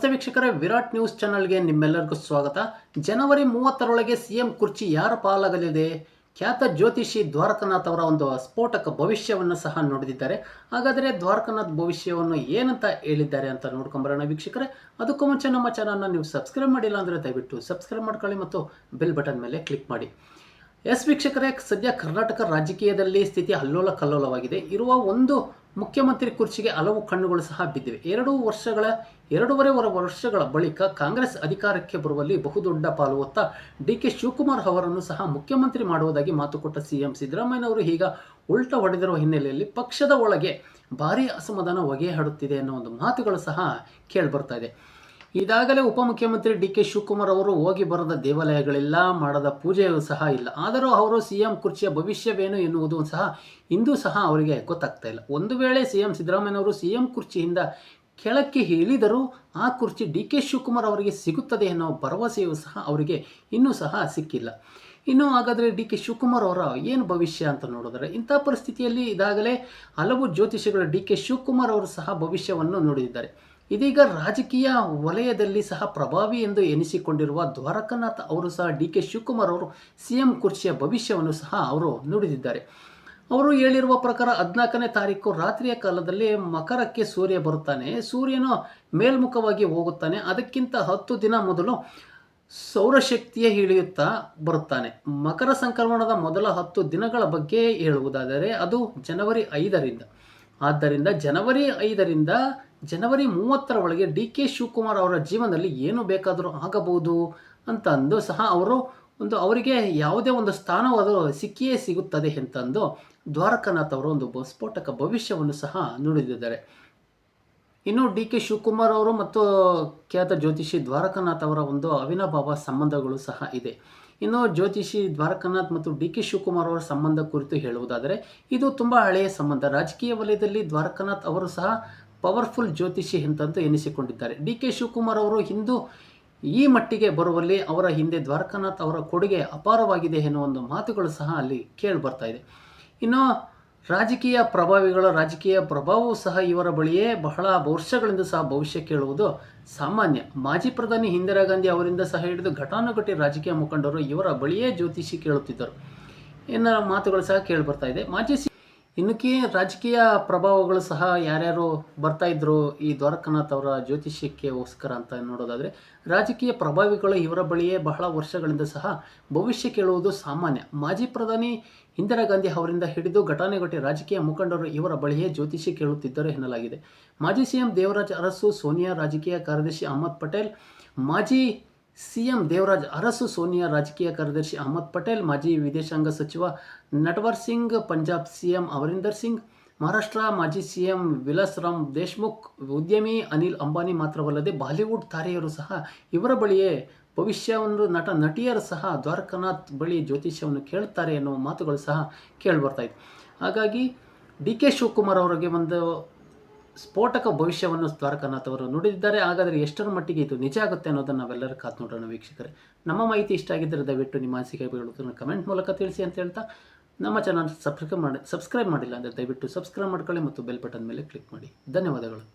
ನಮಸ್ತೆ ವೀಕ್ಷಕರೇ, ವಿರಾಟ್ ನ್ಯೂಸ್ ಚಾನಲ್ಗೆ ನಿಮ್ಮೆಲ್ಲರಿಗೂ ಸ್ವಾಗತ. ಜನವರಿ 30ರೊಳಗೆ ಸಿಎಂ ಕುರ್ಚಿ ಯಾರ ಪಾಲಾಗಲಿದೆ? ಖ್ಯಾತ ಜ್ಯೋತಿಷಿ ದ್ವಾರಕನಾಥ್ ಅವರ ಒಂದು ಸ್ಫೋಟಕ ಭವಿಷ್ಯವನ್ನು ಸಹ ನೋಡಿದ್ದಾರೆ. ಹಾಗಾದರೆ ದ್ವಾರಕನಾಥ್ ಭವಿಷ್ಯವನ್ನು ಏನಂತ ಹೇಳಿದ್ದಾರೆ ಅಂತ ನೋಡ್ಕೊಂಬರೋಣ ವೀಕ್ಷಕರೇ. ಅದಕ್ಕೂ ಮುಂಚೆ ನಮ್ಮ ಚಾನಲ್ನ ನೀವು ಸಬ್ಸ್ಕ್ರೈಬ್ ಮಾಡಿಲ್ಲ ಅಂದರೆ ದಯವಿಟ್ಟು ಸಬ್ಸ್ಕ್ರೈಬ್ ಮಾಡ್ಕೊಳ್ಳಿ ಮತ್ತು ಬೆಲ್ ಬಟನ್ ಮೇಲೆ ಕ್ಲಿಕ್ ಮಾಡಿ. ಎಸ್ ವೀಕ್ಷಕರೇ, ಸದ್ಯ ಕರ್ನಾಟಕ ರಾಜಕೀಯದಲ್ಲಿ ಸ್ಥಿತಿ ಅಲ್ಲೋಲ ಕಲ್ಲೋಲವಾಗಿದೆ. ಇರುವ ಒಂದು ಮುಖ್ಯಮಂತ್ರಿ ಕುರ್ಚಿಗೆ ಹಲವು ಕಣ್ಣುಗಳು ಸಹ ಬಿದ್ದಿವೆ. 2.5 ವರ್ಷಗಳ ಬಳಿಕ ಕಾಂಗ್ರೆಸ್ ಅಧಿಕಾರಕ್ಕೆ ಬರುವಲ್ಲಿ ಬಹುದೊಡ್ಡ ಪಾಲು ಹೊತ್ತ ಡಿ.ಕೆ. ಶಿವಕುಮಾರ್ ಅವರನ್ನು ಸಹ ಮುಖ್ಯಮಂತ್ರಿ ಮಾಡುವುದಾಗಿ ಮಾತುಕೊಟ್ಟ ಸಿಎಂ ಸಿದ್ದರಾಮಯ್ಯನವರು ಈಗ ಉಲ್ಟಾ ಹೊಡೆದಿರುವ ಹಿನ್ನೆಲೆಯಲ್ಲಿ ಪಕ್ಷದ ಒಳಗೆ ಭಾರೀ ಅಸಮಾಧಾನ ಹೊಗೆಯಾಡುತ್ತಿದೆ ಅನ್ನೋ ಒಂದು ಮಾತುಗಳು ಸಹ ಕೇಳಿಬರ್ತಾ ಇದೆ. ಈಗಾಗಲೇ ಉಪಮುಖ್ಯಮಂತ್ರಿ ಡಿ.ಕೆ. ಶಿವಕುಮಾರ್ ಅವರು ಹೋಗಿ ಬರದ ದೇವಾಲಯಗಳಿಲ್ಲ, ಮಾಡದ ಪೂಜೆಯೂ ಸಹ ಇಲ್ಲ. ಆದರೂ ಅವರು ಸಿಎಂ ಕುರ್ಚಿಯ ಭವಿಷ್ಯವೇನು ಎನ್ನುವುದು ಸಹ ಇಂದೂ ಸಹ ಅವರಿಗೆ ಗೊತ್ತಾಗ್ತಾ ಇಲ್ಲ. ಒಂದು ವೇಳೆ ಸಿಎಂ ಸಿದ್ದರಾಮಯ್ಯನವರು ಸಿಎಂ ಕುರ್ಚಿಯಿಂದ ಕೆಳಕ್ಕೆ ಇಳಿದರೂ ಆ ಕುರ್ಚಿ ಡಿ.ಕೆ. ಶಿವಕುಮಾರ್ ಅವರಿಗೆ ಸಿಗುತ್ತದೆ ಎನ್ನುವ ಭರವಸೆಯೂ ಸಹ ಅವರಿಗೆ ಇನ್ನೂ ಸಹ ಸಿಕ್ಕಿಲ್ಲ. ಇನ್ನು ಹಾಗಾದರೆ ಡಿ.ಕೆ. ಶಿವಕುಮಾರ್ ಅವರ ಏನು ಭವಿಷ್ಯ ಅಂತ ನೋಡಿದರೆ, ಇಂಥ ಪರಿಸ್ಥಿತಿಯಲ್ಲಿ ಇದಾಗಲೇ ಹಲವು ಜ್ಯೋತಿಷಿಗಳು ಡಿ.ಕೆ. ಶಿವಕುಮಾರ್ ಅವರು ಸಹ ಭವಿಷ್ಯವನ್ನು ನೋಡಿದ್ದಾರೆ. ಇದೀಗ ರಾಜಕೀಯ ವಲಯದಲ್ಲಿ ಸಹ ಪ್ರಭಾವಿ ಎಂದು ಎನಿಸಿಕೊಂಡಿರುವ ದ್ವಾರಕನಾಥ್ ಅವರು ಸಹ ಡಿ.ಕೆ. ಶಿವಕುಮಾರ್ ಅವರು ಸಿಎಂ ಕುರ್ಚಿಯ ಭವಿಷ್ಯವನ್ನು ಸಹ ಅವರು ನುಡಿದಿದ್ದಾರೆ. ಅವರು ಹೇಳಿರುವ ಪ್ರಕಾರ 14ನೇ ತಾರೀಕು ರಾತ್ರಿಯ ಕಾಲದಲ್ಲಿ ಮಕರಕ್ಕೆ ಸೂರ್ಯ ಬರುತ್ತಾನೆ. ಸೂರ್ಯನು ಮೇಲ್ಮುಖವಾಗಿ ಹೋಗುತ್ತಾನೆ. ಅದಕ್ಕಿಂತ 10 ದಿನ ಮೊದಲು ಸೌರಶಕ್ತಿಯ ಇಳಿಯುತ್ತಾ ಬರುತ್ತಾನೆ. ಮಕರ ಸಂಕ್ರಮಣದ ಮೊದಲ 10 ದಿನಗಳ ಬಗ್ಗೆ ಹೇಳುವುದಾದರೆ ಅದು ಜನವರಿ 5ರಿಂದ. ಆದ್ದರಿಂದ ಜನವರಿ 5ರಿಂದ ಜನವರಿ 30ರ ಒಳಗೆ ಡಿ.ಕೆ. ಶಿವಕುಮಾರ್ ಅವರ ಜೀವನದಲ್ಲಿ ಏನು ಬೇಕಾದರೂ ಆಗಬಹುದು ಅಂತಂದು ಸಹ ಅವರಿಗೆ ಯಾವುದೇ ಒಂದು ಸ್ಥಾನವಾದರೂ ಸಿಕ್ಕಿಯೇ ಸಿಗುತ್ತದೆ ಅಂತಂದು ದ್ವಾರಕನಾಥ್ ಅವರು ಒಂದು ಸ್ಫೋಟಕ ಭವಿಷ್ಯವನ್ನು ಸಹ ನುಡಿದಿದ್ದಾರೆ. ಇನ್ನು ಡಿ.ಕೆ. ಶಿವಕುಮಾರ್ ಅವರು ಮತ್ತು ಖ್ಯಾತ ಜ್ಯೋತಿಷಿ ದ್ವಾರಕನಾಥ್ ಅವರ ಒಂದು ಅವಿನಾಭಾವ ಸಂಬಂಧಗಳು ಸಹ ಇದೆ. ಇನ್ನು ಜ್ಯೋತಿಷಿ ದ್ವಾರಕನಾಥ್ ಮತ್ತು ಡಿ.ಕೆ. ಶಿವಕುಮಾರ್ ಅವರ ಸಂಬಂಧ ಕುರಿತು ಹೇಳುವುದಾದರೆ ಇದು ತುಂಬ ಹಳೆಯ ಸಂಬಂಧ. ರಾಜಕೀಯ ವಲಯದಲ್ಲಿ ದ್ವಾರಕನಾಥ್ ಅವರು ಸಹ ಪವರ್ಫುಲ್ ಜ್ಯೋತಿಷಿ ಅಂತಂದು ಎನಿಸಿಕೊಂಡಿದ್ದಾರೆ. ಡಿ.ಕೆ. ಶಿವಕುಮಾರ್ ಅವರು ಇಂದು ಈ ಮಟ್ಟಿಗೆ ಬರುವಲ್ಲಿ ಅವರ ಹಿಂದೆ ದ್ವಾರಕನಾಥ್ ಅವರ ಕೊಡುಗೆ ಅಪಾರವಾಗಿದೆ ಎನ್ನುವ ಒಂದು ಮಾತುಗಳು ಸಹ ಅಲ್ಲಿ ಕೇಳಿ ಬರ್ತಾ ಇದೆ. ಇನ್ನು ರಾಜಕೀಯ ಪ್ರಭಾವವೂ ಸಹ ಇವರ ಬಳಿಯೇ ಬಹಳ ವರ್ಷಗಳಿಂದ ಸಹ ಭವಿಷ್ಯ ಕೇಳುವುದು ಸಾಮಾನ್ಯ. ಮಾಜಿ ಪ್ರಧಾನಿ ಇಂದಿರಾ ಗಾಂಧಿ ಅವರಿಂದ ಸಹ ಹಿಡಿದು ಘಟಾನುಘಟಿ ರಾಜಕೀಯ ಮುಖಂಡರು ಇವರ ಬಳಿಯೇ ಜ್ಯೋತಿಷಿ ಕೇಳುತ್ತಿದ್ದರು ಎನ್ನುವ ಮಾತುಗಳು ಸಹ ಕೇಳಿ ಬರ್ತಾ ಇದೆ. ಇನ್ನಕ್ಕೆ ರಾಜಕೀಯ ಪ್ರಭಾವಗಳು ಸಹ ಯಾರ್ಯಾರು ಬರ್ತಾ ಇದ್ರು ಈ ದ್ವಾರಕನಾಥ್ ಅವರ ಜ್ಯೋತಿಷ್ಯಕ್ಕೋಸ್ಕರ ಅಂತ ನೋಡೋದಾದರೆ, ರಾಜಕೀಯ ಪ್ರಭಾವಿಗಳು ಇವರ ಬಳಿಯೇ ಬಹಳ ವರ್ಷಗಳಿಂದ ಸಹ ಭವಿಷ್ಯ ಕೇಳುವುದು ಸಾಮಾನ್ಯ. ಮಾಜಿ ಪ್ರಧಾನಿ ಇಂದಿರಾ ಗಾಂಧಿ ಅವರಿಂದ ಹಿಡಿದು ಘಟಾನುಘಟಿ ರಾಜಕೀಯ ಮುಖಂಡರು ಇವರ ಬಳಿಯೇ ಜ್ಯೋತಿಷಿ ಕೇಳುತ್ತಿದ್ದರು ಎನ್ನಲಾಗಿದೆ. ಮಾಜಿ ಸಿಎಂ ದೇವರಾಜ್ ಅರಸು, ಸೋನಿಯಾ ರಾಜಕೀಯ ಕಾರ್ಯದರ್ಶಿ ಅಹಮದ್ ಪಟೇಲ್, ಮಾಜಿ ಸಿಎಂ ದೇವರಾಜ್ ಅರಸು, ಸೋನಿಯಾ ರಾಜಕೀಯ ಕಾರ್ಯದರ್ಶಿ ಅಹಮದ್ ಪಟೇಲ್, ಮಾಜಿ ವಿದೇಶಾಂಗ ಸಚಿವ ನಟ್ವರ್ ಸಿಂಗ್, ಪಂಜಾಬ್ ಸಿಎಂ ಅಮರಿಂದರ್ ಸಿಂಗ್, ಮಹಾರಾಷ್ಟ್ರ ಮಾಜಿ ಸಿಎಂ ವಿಲಾಸ್ ರಾಮ್ ದೇಶ್ಮುಖ್, ಉದ್ಯಮಿ ಅನಿಲ್ ಅಂಬಾನಿ ಮಾತ್ರವಲ್ಲದೆ ಬಾಲಿವುಡ್ ತಾರೆಯರು ಸಹ ಇವರ ಬಳಿಯೇ ಭವಿಷ್ಯವನ್ನು ನಟಿಯರು ಸಹ ದ್ವಾರಕನಾಥ್ ಬಳಿ ಜ್ಯೋತಿಷ್ಯವನ್ನು ಕೇಳುತ್ತಾರೆ ಎನ್ನುವ ಮಾತುಗಳು ಸಹ ಕೇಳಿಬರ್ತಾ ಇದೆ. ಹಾಗಾಗಿ ಡಿ.ಕೆ. ಶಿವಕುಮಾರ್ ಅವರಿಗೆ ಒಂದು ಸ್ಫೋಟಕ ಭವಿಷ್ಯವನ್ನು ದ್ವಾರಕನಾಥ್ ಅವರು ನುಡಿದಿದ್ದಾರೆ. ಹಾಗಾದರೆ ಎಷ್ಟರ ಮಟ್ಟಿಗೆ ಇದು ನಿಜ ಆಗುತ್ತೆ ಅನ್ನೋದನ್ನು ನಾವೆಲ್ಲರೂ ಕಾದು ನೋಡೋಣ ವೀಕ್ಷಕರೇ. ನಮ್ಮ ಮಾಹಿತಿ ಇಷ್ಟ ಆಗಿದ್ದರೆ ದಯವಿಟ್ಟು ನಿಮ್ಮ ಅನಿಸಿಕೆಗಳನ್ನು ಕಮೆಂಟ್ ಮೂಲಕ ತಿಳಿಸಿ ಅಂತ ಹೇಳ್ತಾ, ನಮ್ಮ ಚಾನಲ್ ಸಬ್ಸ್ಕ್ರೈಬ್ ಮಾಡಿಲ್ಲ ಅಂದರೆ ದಯವಿಟ್ಟು ಸಬ್ಸ್ಕ್ರೈಬ್ ಮಾಡ್ಕೊಳ್ಳಿ ಮತ್ತು ಬೆಲ್ ಬಟನ್ ಮೇಲೆ ಕ್ಲಿಕ್ ಮಾಡಿ. ಧನ್ಯವಾದಗಳು.